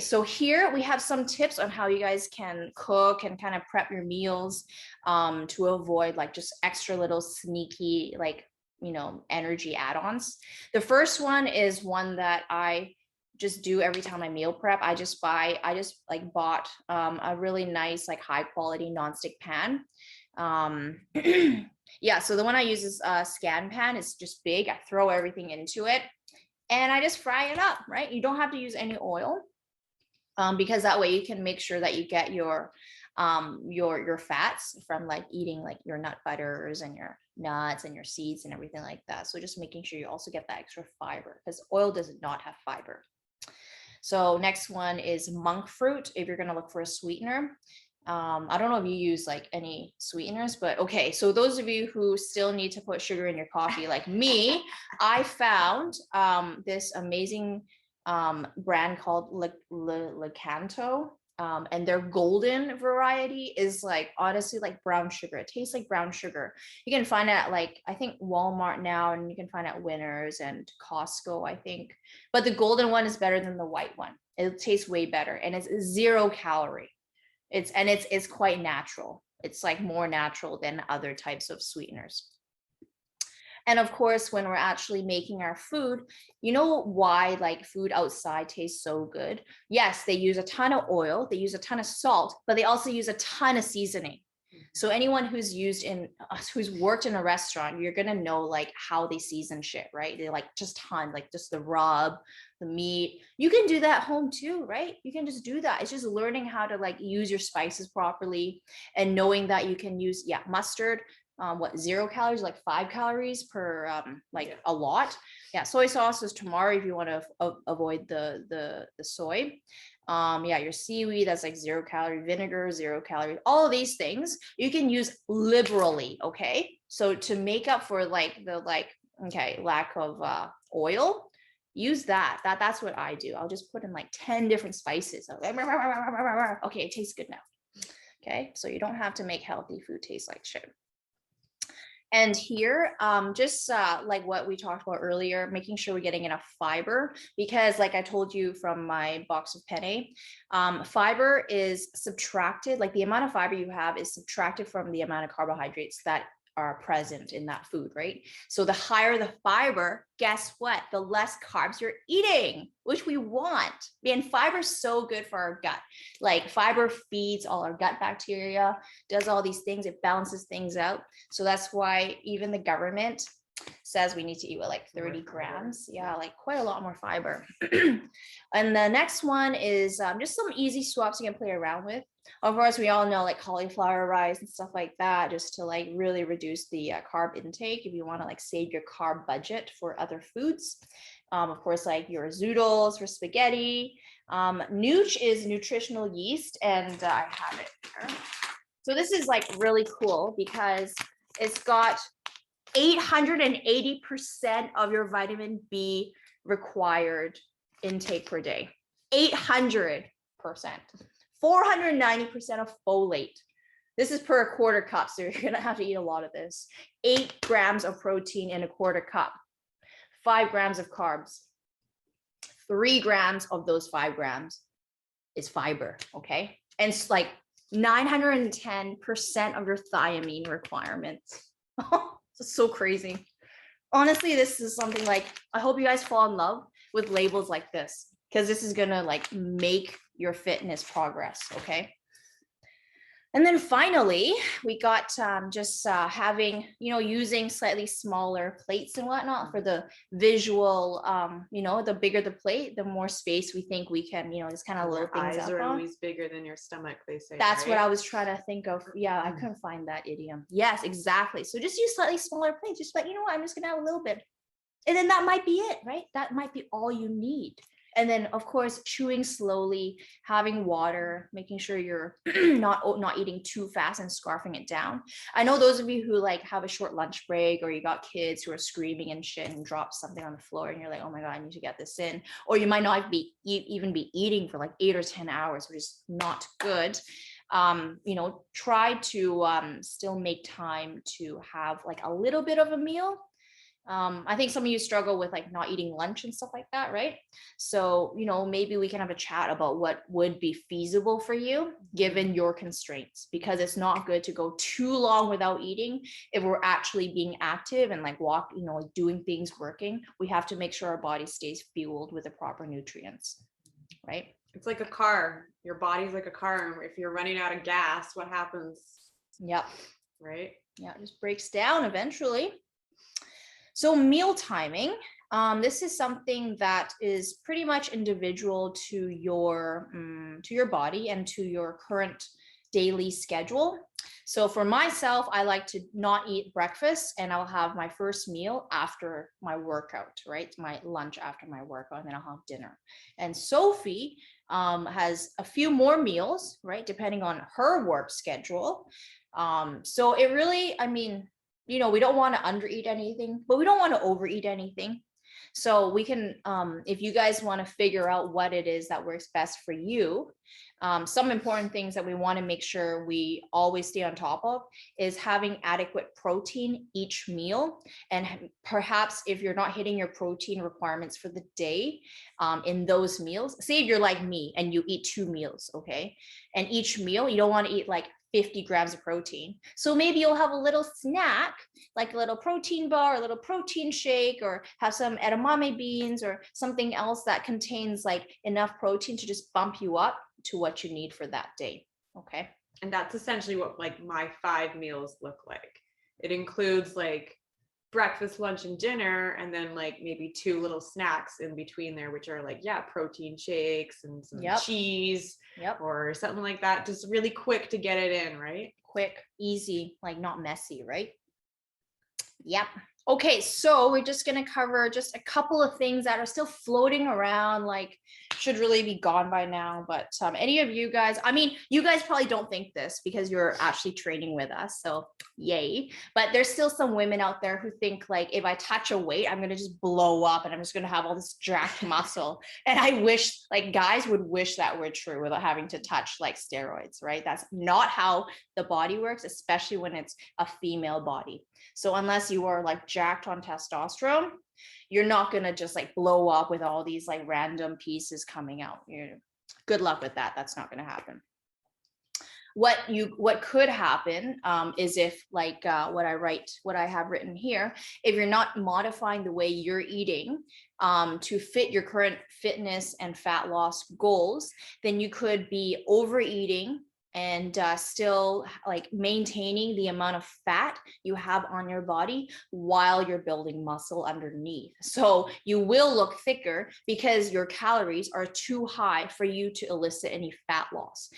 so here we have some tips on how you guys can cook and kind of prep your meals to avoid like just extra little sneaky like, energy add-ons. The first one is one that I just do every time I meal prep. I just bought a really nice, like high quality nonstick pan. Yeah, so the one I use is a Scan pan. It's just big. I throw everything into it and I just fry it up, right? You don't have to use any oil. Because that way you can make sure that you get your fats from like eating like your nut butters and your nuts and your seeds and everything like that. So just making sure you also get that extra fiber, because oil does not have fiber. So next one is monk fruit. If you're going to look for a sweetener, I don't know if you use like any sweeteners, but okay. So those of you who still need to put sugar in your coffee, like me, I found this amazing brand called Lakanto. And their golden variety is like honestly like brown sugar. It tastes like brown sugar. You can find it at like, I think Walmart now, and you can find it at Winners and Costco, I think. But the golden one is better than the white one. It tastes way better, and it's 0 calorie. It's quite natural. It's like more natural than other types of sweeteners. And of course, when we're actually making our food, you know why like food outside tastes so good? Yes, they use a ton of oil, they use a ton of salt, but they also use a ton of seasoning. So anyone who's worked in a restaurant, you're gonna know like how they season shit, right? They like just ton, like just the rub, the meat. You can do that at home too, right? You can just do that. It's just learning how to like use your spices properly and knowing that you can use, mustard. 0 calories, like 5 calories per a lot. Yeah, soy sauce is tamari if you want to avoid the soy. Your seaweed, that's like 0 calorie, vinegar, 0 calories. All of these things you can use liberally. Okay, so to make up for like the lack of oil, use that. That's what I do. I'll just put in like 10 different spices. Okay, it tastes good now. Okay, so you don't have to make healthy food taste like shit. And here, just like what we talked about earlier, making sure we're getting enough fiber, because like I told you from my box of penne, fiber is subtracted, like the amount of fiber you have is subtracted from the amount of carbohydrates that are present in that food, right? So the higher the fiber, guess what? The less carbs you're eating, which we want. And fiber is so good for our gut. Like fiber feeds all our gut bacteria, does all these things, it balances things out. So that's why even the government says we need to eat like 30 grams. Yeah, like quite a lot more fiber. And the next one is just some easy swaps you can play around with. Of course, we all know like cauliflower rice and stuff like that, just to like really reduce the carb intake if you want to like save your carb budget for other foods. Of course, like your zoodles for spaghetti. Nooch is nutritional yeast, and I have it here. So this is like really cool because it's got 880% of your vitamin B required intake per day. 800%. 490% of folate. This is per a quarter cup, so you're gonna have to eat a lot of this. 8 grams of protein in a quarter cup. 5 grams of carbs. 3 grams of those 5 grams is fiber, okay? And it's like 910% of your thiamine requirements. It's so crazy. Honestly, this is something like, I hope you guys fall in love with labels like this, because this is gonna like make your fitness progress, okay? And then finally, we got just having, using slightly smaller plates and whatnot for the visual, the bigger the plate, the more space we think we can, just kind of load things up. Eyes are always bigger than your stomach, they say. That's right? What I was trying to think of. Yeah, I couldn't find that idiom. Yes, exactly. So just use slightly smaller plates. Just like, I'm just gonna have a little bit. And then that might be it, right? That might be all you need. And then, of course, chewing slowly, having water, making sure you're not eating too fast and scarfing it down. I know those of you who like have a short lunch break, or you got kids who are screaming and shit and drop something on the floor, and you're like, oh my God, I need to get this in. Or you might not even be eating for like 8 or 10 hours, which is not good. Try to still make time to have like a little bit of a meal. I think some of you struggle with like not eating lunch and stuff like that, right? So, maybe we can have a chat about what would be feasible for you given your constraints, because it's not good to go too long without eating if we're actually being active and like like doing things, working. We have to make sure our body stays fueled with the proper nutrients, right? It's like a car. Your body's like a car. If you're running out of gas, what happens? Yep. Right? Yeah, it just breaks down eventually. So meal timing, this is something that is pretty much individual to your body and to your current daily schedule. So for myself, I like to not eat breakfast, and I'll have my first meal after my workout, right? My lunch after my workout, and then I'll have dinner. And Sophie has a few more meals, right? Depending on her work schedule. So it really, we don't want to undereat anything, but we don't want to overeat anything. So we can, if you guys want to figure out what it is that works best for you, some important things that we want to make sure we always stay on top of is having adequate protein each meal. And perhaps if you're not hitting your protein requirements for the day in those meals, say if you're like me and you eat 2 meals, okay? And each meal, you don't want to eat like 50 grams of protein. So maybe you'll have a little snack, like a little protein bar, a little protein shake, or have some edamame beans or something else that contains like enough protein to just bump you up to what you need for that day. Okay. And that's essentially what like my 5 meals look like. It includes like breakfast, lunch, and dinner, and then like maybe 2 little snacks in between there, which are like, yeah, protein shakes and some cheese or something like that. Just really quick to get it in, right? Quick, easy, like not messy, right? Yep. Okay, so we're just going to cover just a couple of things that are still floating around, like should really be gone by now. But any of you guys, you guys probably don't think this because you're actually training with us. So yay. But there's still some women out there who think like, if I touch a weight, I'm going to just blow up and I'm just going to have all this jacked muscle. And I wish, like, guys would wish that were true without having to touch like steroids, right? That's not how the body works, especially when it's a female body. So unless you are like jacked on testosterone, you're not going to just like blow up with all these like random pieces coming out. Good luck with that. That's not going to happen. What could happen is if like what I have written here, if you're not modifying the way you're eating to fit your current fitness and fat loss goals, then you could be overeating and still like maintaining the amount of fat you have on your body while you're building muscle underneath. So you will look thicker because your calories are too high for you to elicit any fat loss.